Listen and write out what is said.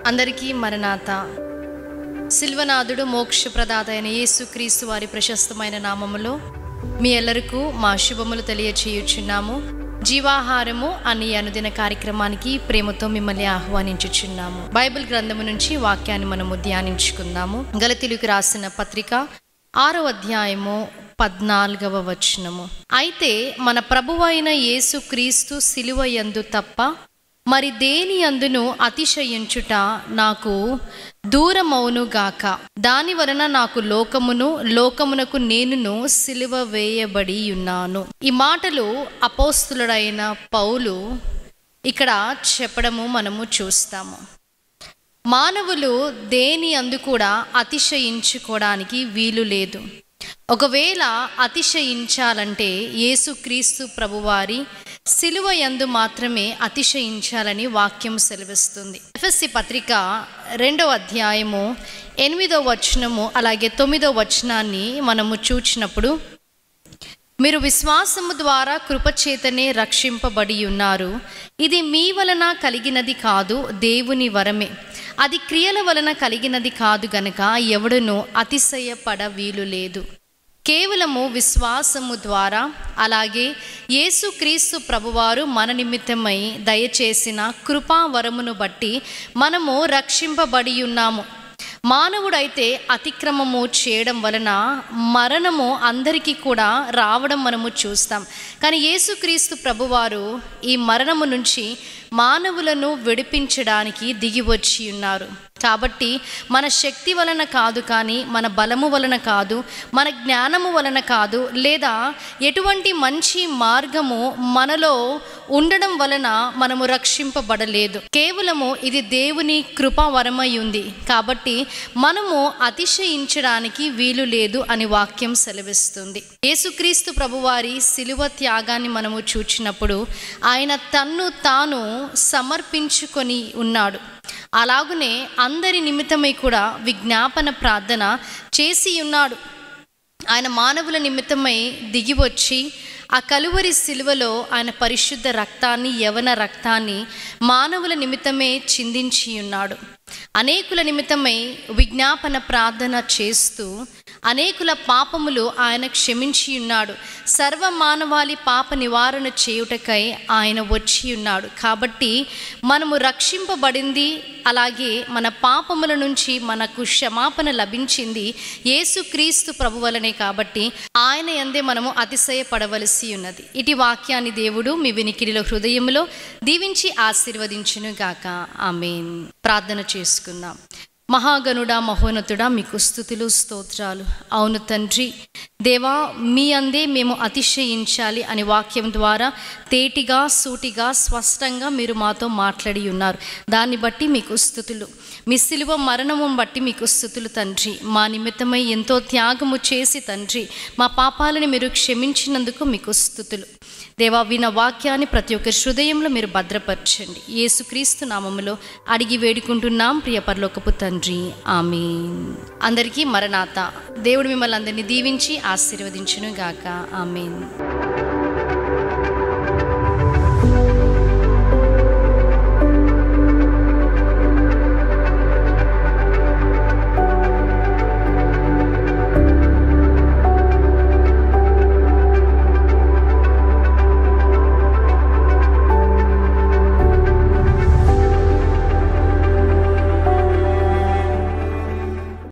అందరికీ మరణాత. సిల్వనాథుడు మోక్షప్రదాత అయిన యేసుక్రీస్తు వారి ప్రశస్తమైన నామములో మీ ఎల్లరికూ మా శుభములు తెలియచేయుచున్నాము. జీవాహారము అనే అనుదిన కార్యక్రమానికి ప్రేమతో మిమ్మల్ని ఆహ్వానించుచున్నాము. బైబిల్ గ్రంథము నుంచి వాక్యాన్ని మనము ధ్యానించుకుందాము. గలతీయులకు రాసిన పత్రిక 6వ అధ్యాయము 14వ వచనము. అయితే మన ప్రభువైన యేసుక్రీస్తు సిలువ యందు తప్ప మరి దేని యందును అతిశయించుట నాకు దూరమౌనుగాక. దాని వలన నాకు లోకమునకు నేనును సిలువ వేయబడి ఉన్నాను. ఈ మాటలు అపోస్తులుడైన పౌలు ఇక్కడ చెప్పడము మనము చూస్తాము. మానవులు దేని యందు కూడా అతిశయించుకోవడానికి వీలు లేదు. ఒకవేళ అతిశయించాలంటే యేసుక్రీస్తు ప్రభువారి సిలువ యందు మాత్రమే అతిశయించాలని వాక్యం సెలవిస్తుంది. ఎఫెసీ పత్రిక 2వ అధ్యాయము 8వ వచనము అలాగే 9వ వచనాన్ని మనము చూచినప్పుడు, మీరు విశ్వాసము ద్వారా కృపచేతనే రక్షింపబడి ఉన్నారు. ఇది మీ వలన కలిగినది కాదు, దేవుని వరమే. అది క్రియల వలన కలిగినది కాదు గనుక ఎవడునూ అతిశయపడ వీలు లేదు. కేవలము విశ్వాసము ద్వారా అలాగే యేసుక్రీస్తు ప్రభువారు మన నిమిత్తమై దయచేసిన కృపావరమును బట్టి మనము రక్షింపబడి ఉన్నాము. మానవుడైతే అతిక్రమము చేయడం వలన మరణము అందరికీ కూడా రావడం మనము చూస్తాం. కానీ యేసుక్రీస్తు ప్రభువారు ఈ మరణము నుంచి మానవులను విడిపించడానికి దిగి వచ్చి ఉన్నారు. కాబట్టి మన శక్తి వలన కాదు, కానీ మన బలము వలన కాదు, మన జ్ఞానము వలన కాదు, లేదా ఎటువంటి మంచి మార్గము మనలో ఉండడం వలన మనము రక్షింపబడలేదు. కేవలము ఇది దేవుని కృపావరమై ఉంది. కాబట్టి మనము అతిశయించడానికి వీలు లేదు అని వాక్యం సెలవిస్తుంది. యేసుక్రీస్తు ప్రభువారి సిలువ త్యాగాన్ని మనము చూచినప్పుడు ఆయన తన్ను తాను సమర్పించుకొని ఉన్నాడు. అలాగునే అందరి నిమిత్తమై కూడా విజ్ఞాపన ప్రార్థన చేసి ఉన్నాడు. ఆయన మానవుల నిమిత్తమై దిగివచ్చి ఆ కలువరి సిలువలో ఆయన పరిశుద్ధ రక్తాన్ని, యవన రక్తాన్ని మానవుల నిమిత్తమే చిందించి ఉన్నాడు. అనేకుల నిమిత్తమై విజ్ఞాపన ప్రార్థన చేస్తూ అనేకుల పాపములు ఆయన క్షమించి ఉన్నాడు. సర్వ మానవాళి పాప నివారణ చేయుటకై ఆయన వచ్చి ఉన్నాడు. కాబట్టి మనము రక్షింపబడింది, అలాగే మన పాపముల నుంచి మనకు క్షమాపణ లభించింది యేసుక్రీస్తు ప్రభు వలనే. కాబట్టి ఆయన యందే మనము అతిశయపడవలసి ఉన్నది. ఇటు వాక్యాన్ని దేవుడు మీ వినికిడిలో హృదయంలో దీవించి ఆశీర్వదించును గాక. ఆమేన్. ప్రార్థన చేసుకుందాం. మహాగణుడా, మహోన్నతుడా, మీకు స్తుతులు స్తోత్రాలు. అవును తండ్రి దేవా, మీ అందే మేము అతిశయించాలి అని వాక్యం ద్వారా తేటిగా, సూటిగా, స్పష్టంగా మీరు మాతో మాట్లాడి ఉన్నారు. దాన్ని బట్టి మీకు స్తుతులు. మీ సిలువ మరణము బట్టి మీకు స్తుతులు తండ్రి. మా నిమిత్తమై ఎంతో త్యాగము చేసి తండ్రి మా పాపాలను మీరు క్షమించినందుకు మీకు స్తుతులు. దేవా, విన వాక్యాన్ని ప్రతి ఒక్క హృదయంలో మీరు భద్రపరచండి. యేసుక్రీస్తు నామములో అడిగి వేడుకుంటున్నాం ప్రియ పరలోకపు తండ్రి. ఆమేన్. అందరికీ మరణాత. దేవుడు మిమ్మల్ని అందరినీ దీవించి ఆశీర్వదించును గాక. ఆమేన్.